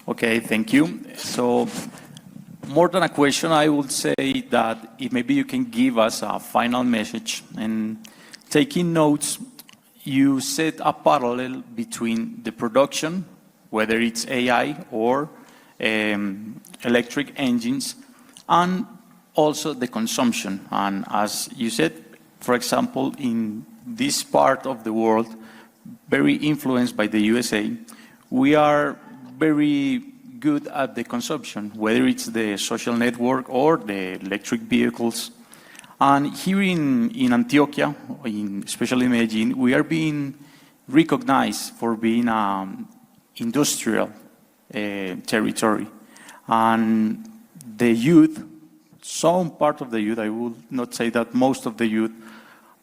Okay, thank you. So, more than a question, I would say that if maybe you can give us a final message. And taking notes, you set a parallel between the production, whether it's AI or electric engines, and also the consumption. And as you said, for example, in this part of the world, very influenced by the USA, we are very good at the consumption, whether it's the social network or the electric vehicles. And here in Antioquia, especially in Medellin, we are being recognized for being an industrial territory. And the youth, some part of the youth, I will not say that most of the youth,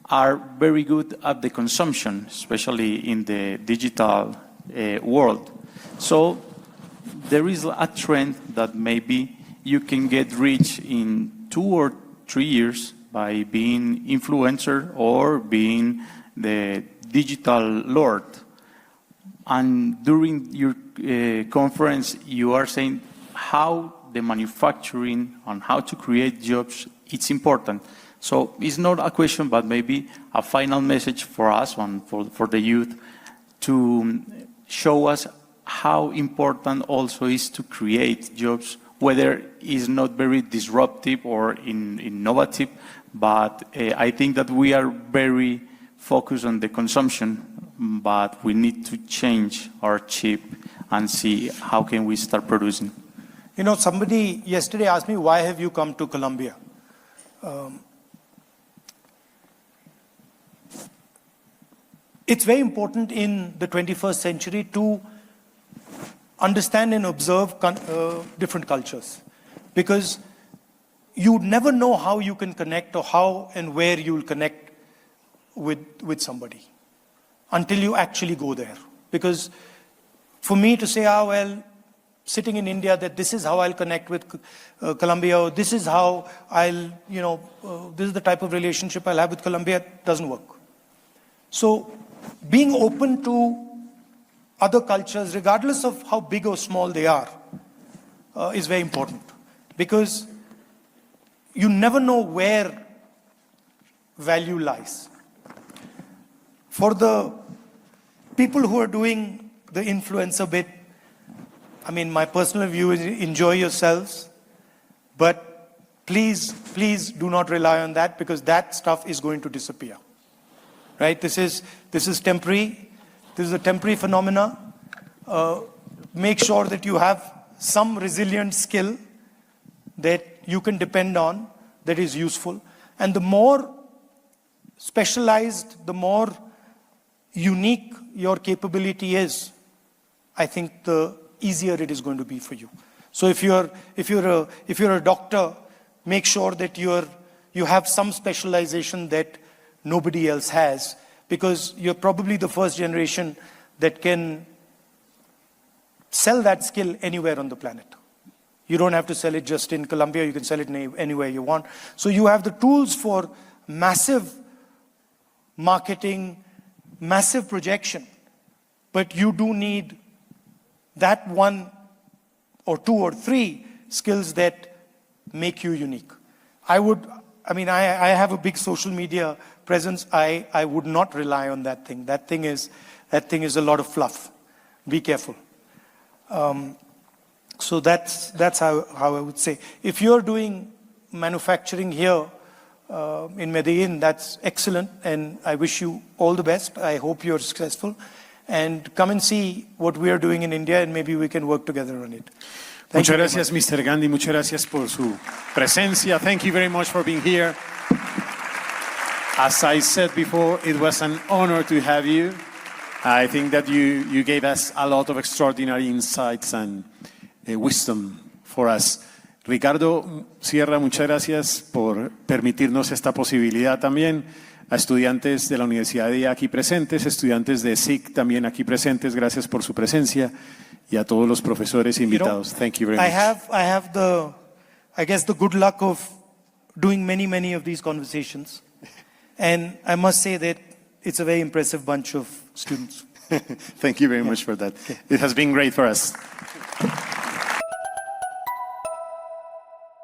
are very good at the consumption, especially in the digital world. So there is a trend that maybe you can get rich in 2 or 3 years by being influencer or being the digital lord. And during your conference, you are saying how the manufacturing and how to create jobs, it's important. So it's not a question, but maybe a final message for us and for the youth to show us how important also is to create jobs, whether it's not very disruptive or innovative, but I think that we are very focused on the consumption, but we need to change our chip and see how can we start producing. You know, somebody yesterday asked me, why have you come to Colombia? It's very important in the 21st century to understand and observe different cultures, because you never know how you can connect or how and where you'll connect with somebody until you actually go there. Because for me to say, well, sitting in India, that this is how I'll connect with Colombia, or this is how I'll, this is the type of relationship I'll have with Colombia, doesn't work. So being open to other cultures, regardless of how big or small they are, is very important. Because you never know where value lies. For the people who are doing the influencer bit, I mean, my personal view is enjoy yourselves, but please do not rely on that, because that stuff is going to disappear. Right? This is temporary. This is a temporary phenomena. Make sure that you have some resilient skill that you can depend on, that is useful. And the more specialized, the more unique your capability is, I think the easier it is going to be for you. So if you're a doctor, make sure that you have some specialization that nobody else has, because you're probably the first generation that can sell that skill anywhere on the planet. You don't have to sell it just in Colombia, you can sell it anywhere you want. So you have the tools for massive marketing, massive projection, but you do need that 1 or 2 or 3 skills that make you unique. I have a big social media presence. I would not rely on that thing. That thing is a lot of fluff. Be careful. So that's how I would say. If you're doing manufacturing here in Medellin, that's excellent, and I wish you all the best. I hope you're successful, and come and see what we are doing in India, and maybe we can work together on it. Muchas gracias, Mr. Gandhi. Muchas gracias por su presencia. Thank you very much for being here. As I said before, it was an honor to have you. I think that you gave us a lot of extraordinary insights and wisdom for us. Ricardo Sierra, muchas gracias por permitirnos esta posibilidad también. A estudiantes de la Universidad de EIA aquí presentes, estudiantes de SIC también aquí presentes, gracias por su presencia. y a todos los profesores invitados. Thank you very much. I have the, I guess, the good luck of doing many of these conversations. And I must say that it's a very impressive bunch of students. Thank you very much for that. It has been great for us.